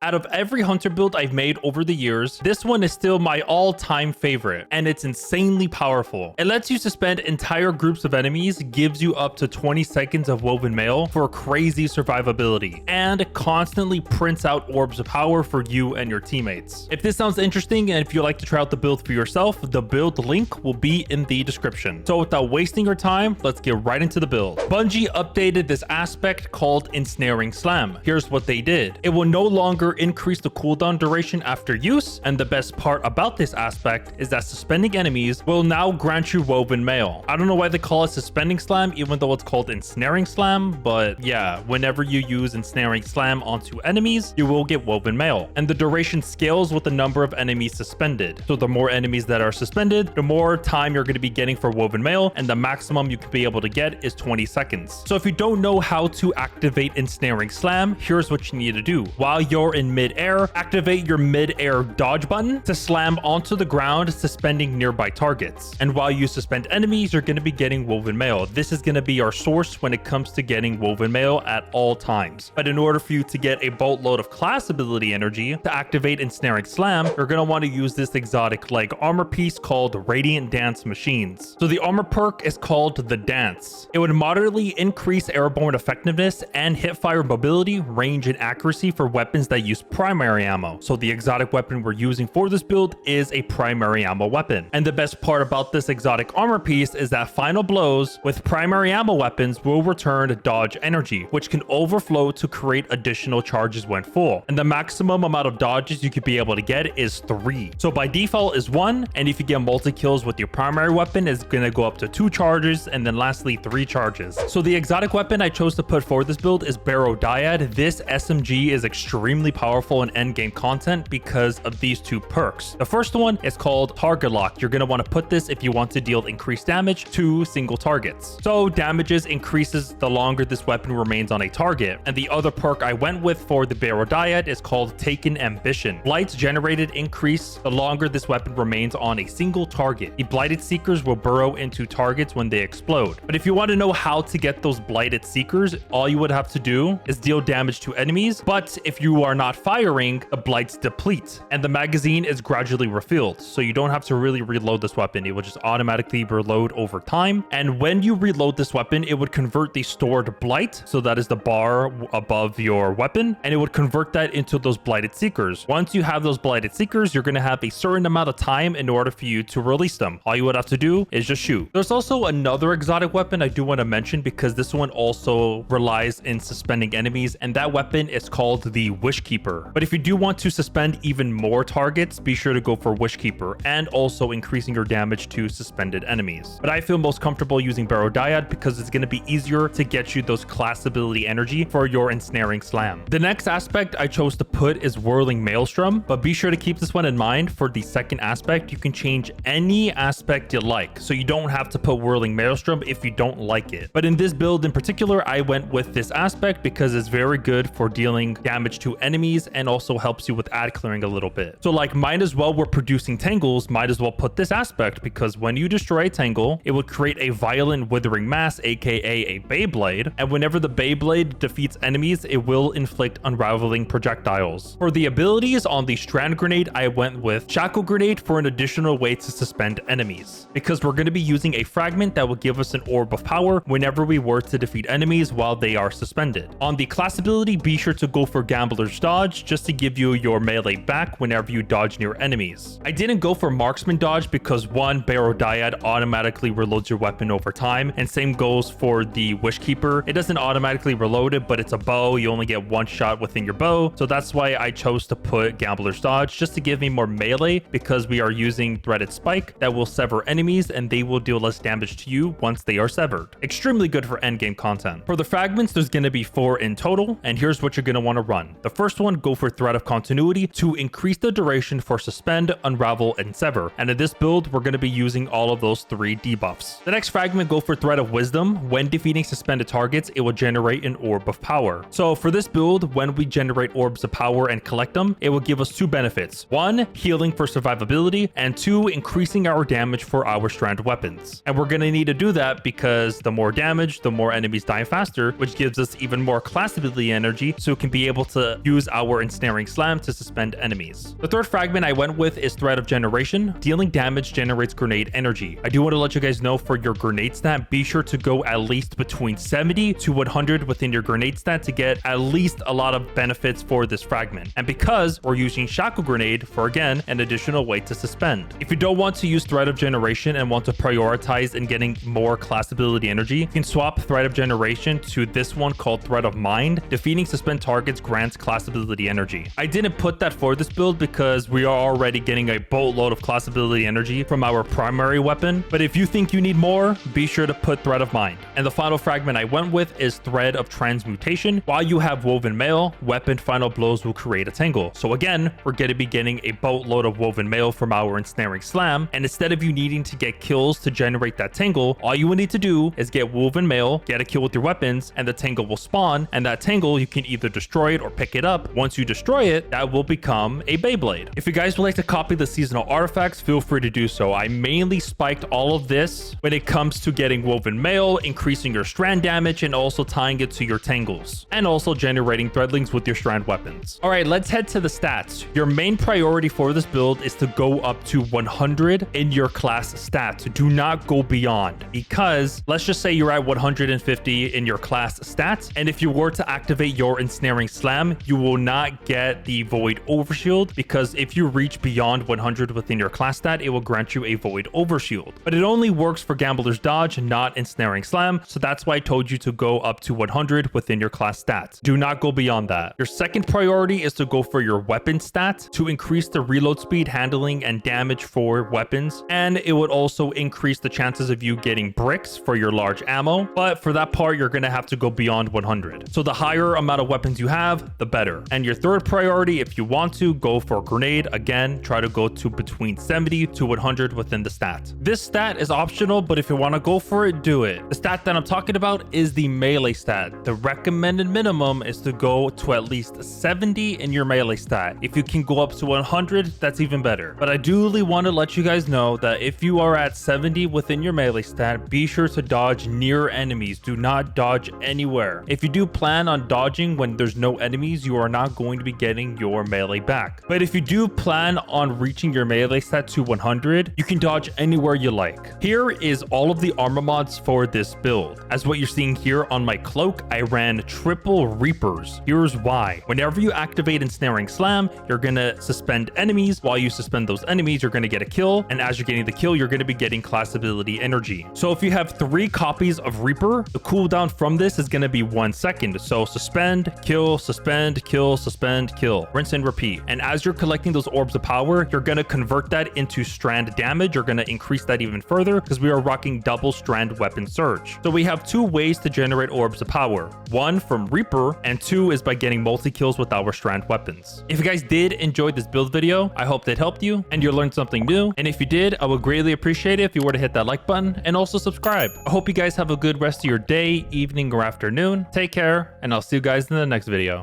Out of every hunter build I've made over the years, this one is still my all-time favorite, and it's insanely powerful. It lets you suspend entire groups of enemies, gives you up to 20 seconds of woven mail for crazy survivability, and constantly prints out orbs of power for you and your teammates. If this sounds interesting and if you'd like to try out the build for yourself, the build link will be in the description. So without wasting your time, let's get right into the build. Bungie updated this aspect called Ensnaring Slam. Here's what they did. It will no longer increase the cooldown duration after use, and the best part about this aspect is that suspending enemies will now grant you woven mail. I don't know why they call it Suspending Slam even though it's called Ensnaring Slam, but yeah, whenever you use Ensnaring Slam onto enemies, you will get woven mail, and the duration scales with the number of enemies suspended. So the more enemies that are suspended, the more time you're going to be getting for woven mail, and the maximum you can be able to get is 20 seconds. So if you don't know how to activate Ensnaring Slam, here's what you need to do. While you're in mid-air, activate your mid-air dodge button to slam onto the ground, suspending nearby targets. And while you suspend enemies, you're going to be getting woven mail. This is going to be our source when it comes to getting woven mail at all times. But in order for you to get a boatload of class ability energy to activate Ensnaring Slam, you're going to want to use this exotic leg armor piece called Radiant Dance Machines. So the armor perk is called the Dance. It would moderately increase airborne effectiveness and hipfire mobility, range, and accuracy for weapons that use primary ammo. So the exotic weapon we're using for this build is a primary ammo weapon. And the best part about this exotic armor piece is that final blows with primary ammo weapons will return dodge energy, which can overflow to create additional charges when full. And the maximum amount of dodges you could be able to get is 3. So by default is 1, and if you get multi-kills with your primary weapon, it's gonna go up to 2 charges, and then lastly 3 charges. So the exotic weapon I chose to put for this build is Barrow Dyad. This SMG is extremely powerful in endgame content because of these 2 perks. The first one is called Target Lock. You're going to want to put this if you want to deal increased damage to single targets. So damages increases the longer this weapon remains on a target. And the other perk I went with for the Barrow Dyad is called Taken Ambition. Blights generated increase the longer this weapon remains on a single target. The Blighted Seekers will burrow into targets when they explode. But if you want to know how to get those Blighted Seekers, all you would have to do is deal damage to enemies. But if you are not firing, the blights deplete and the magazine is gradually refilled, so you don't have to really reload this weapon. It will just automatically reload over time, and when you reload this weapon, it would convert the stored blight, so that is the bar above your weapon, and it would convert that into those blighted seekers. Once you have those blighted seekers, you're going to have a certain amount of time in order for you to release them. All you would have to do is just shoot. There's also another exotic weapon I do want to mention because this one also relies in suspending enemies, and that weapon is called the Wishkeeper. But if you do want to suspend even more targets, be sure to go for Wishkeeper and also increasing your damage to suspended enemies. But I feel most comfortable using Barrow Dyad because it's going to be easier to get you those class ability energy for your Ensnaring Slam. The next aspect I chose to put is Whirling Maelstrom, but be sure to keep this one in mind. For the second aspect, you can change any aspect you like, so you don't have to put Whirling Maelstrom if you don't like it. But in this build in particular, I went with this aspect because it's very good for dealing damage to enemies and also helps you with ad clearing a little bit. So like, might as well, we're producing tangles, might as well put this aspect, because when you destroy a tangle, it will create a violent withering mass, aka a Beyblade, and whenever the Beyblade defeats enemies, it will inflict unraveling projectiles. For the abilities on the Strand Grenade, I went with Shackle Grenade for an additional way to suspend enemies, because we're going to be using a fragment that will give us an orb of power whenever we were to defeat enemies while they are suspended. On the class ability, be sure to go for Gambler's Dodge just to give you your melee back whenever you dodge near enemies. I didn't go for Marksman Dodge because 1, Barrow Dyad automatically reloads your weapon over time, and same goes for the Wishkeeper. It doesn't automatically reload it, but it's a bow. You only get 1 shot within your bow, so that's why I chose to put Gambler's Dodge, just to give me more melee, because we are using Threaded Spike that will sever enemies and they will deal less damage to you once they are severed. Extremely good for endgame content. For the fragments, there's going to be 4 in total, and here's what you're going to want to run. The first one, go for Thread of Continuity to increase the duration for Suspend, Unravel, and Sever. And in this build, we're going to be using all of those 3 debuffs. The next fragment, go for Thread of Wisdom. When defeating suspended targets, it will generate an Orb of Power. So for this build, when we generate Orbs of Power and collect them, it will give us 2 benefits. 1, healing for survivability, and 2, increasing our damage for our strand weapons. And we're going to need to do that because the more damage, the more enemies die faster, which gives us even more class ability energy, so it can be able to use use our Ensnaring Slam to suspend enemies. The third fragment I went with is Thread of Generation. Dealing damage generates grenade energy. I do want to let you guys know, for your grenade stat, be sure to go at least between 70 to 100 within your grenade stat to get at least a lot of benefits for this fragment. And because we're using Shackle Grenade for, again, an additional way to suspend. If you don't want to use Thread of Generation and want to prioritize in getting more class ability energy, you can swap Thread of Generation to this one called Thread of Mind. Defeating suspend targets grants class ability energy. I didn't put that for this build because we are already getting a boatload of class ability energy from our primary weapon, but if you think you need more, be sure to put Thread of Mind. And the final fragment I went with is Thread of Transmutation. While you have Woven Mail, weapon final blows will create a tangle. So again, we're going to be getting a boatload of Woven Mail from our Ensnaring Slam, and instead of you needing to get kills to generate that tangle, all you will need to do is get Woven Mail, get a kill with your weapons, and the tangle will spawn, and that tangle, you can either destroy it or pick it up. Once you destroy it, that will become a Beyblade. If you guys would like to copy the seasonal artifacts, feel free to do so. I mainly spiked all of this when it comes to getting Woven Mail, increasing your strand damage, and also tying it to your tangles, and also generating threadlings with your strand weapons. All right, let's head to the stats. Your main priority for this build is to go up to 100 in your class stats. Do not go beyond, because let's just say you're at 150 in your class stats, and if you were to activate your Ensnaring Slam, you will not get the Void Overshield, because if you reach beyond 100 within your class stat, it will grant you a Void Overshield. But it only works for Gambler's Dodge, not Ensnaring Slam, so that's why I told you to go up to 100 within your class stats. Do not go beyond that. Your second priority is to go for your weapon stat to increase the reload speed, handling, and damage for weapons, and it would also increase the chances of you getting bricks for your large ammo, but for that part, you're gonna have to go beyond 100. So the higher amount of weapons you have, the better. And your third priority, if you want to, go for grenade. Again, try to go to between 70 to 100 within the stat. This stat is optional, but if you want to go for it, do it. The stat that I'm talking about is the melee stat. The recommended minimum is to go to at least 70 in your melee stat. If you can go up to 100, that's even better. But I do really want to let you guys know that if you are at 70 within your melee stat, be sure to dodge near enemies. Do not dodge anywhere. If you do plan on dodging when there's no enemies, you are not going to be getting your melee back. But if you do plan on reaching your melee stat to 100, you can dodge anywhere you like. Here is all of the armor mods for this build. As what you're seeing here on my cloak, I ran triple Reapers. Here's why. Whenever you activate Ensnaring Slam, you're gonna suspend enemies. While you suspend those enemies, you're gonna get a kill, and as you're getting the kill, you're gonna be getting class ability energy. So if you have 3 copies of Reaper, the cooldown from this is gonna be 1 second. So suspend, kill, suspend, kill, suspend, kill. Rinse and repeat. And as you're collecting those orbs of power, you're gonna convert that into strand damage. You're gonna increase that even further because we are rocking double strand weapon surge. So we have 2 ways to generate orbs of power. 1 from Reaper, and 2 is by getting multi-kills with our strand weapons. If you guys did enjoy this build video, I hope that helped you and you learned something new. And if you did, I would greatly appreciate it if you were to hit that like button and also subscribe. I hope you guys have a good rest of your day, evening, or afternoon. Take care, and I'll see you guys in the next video.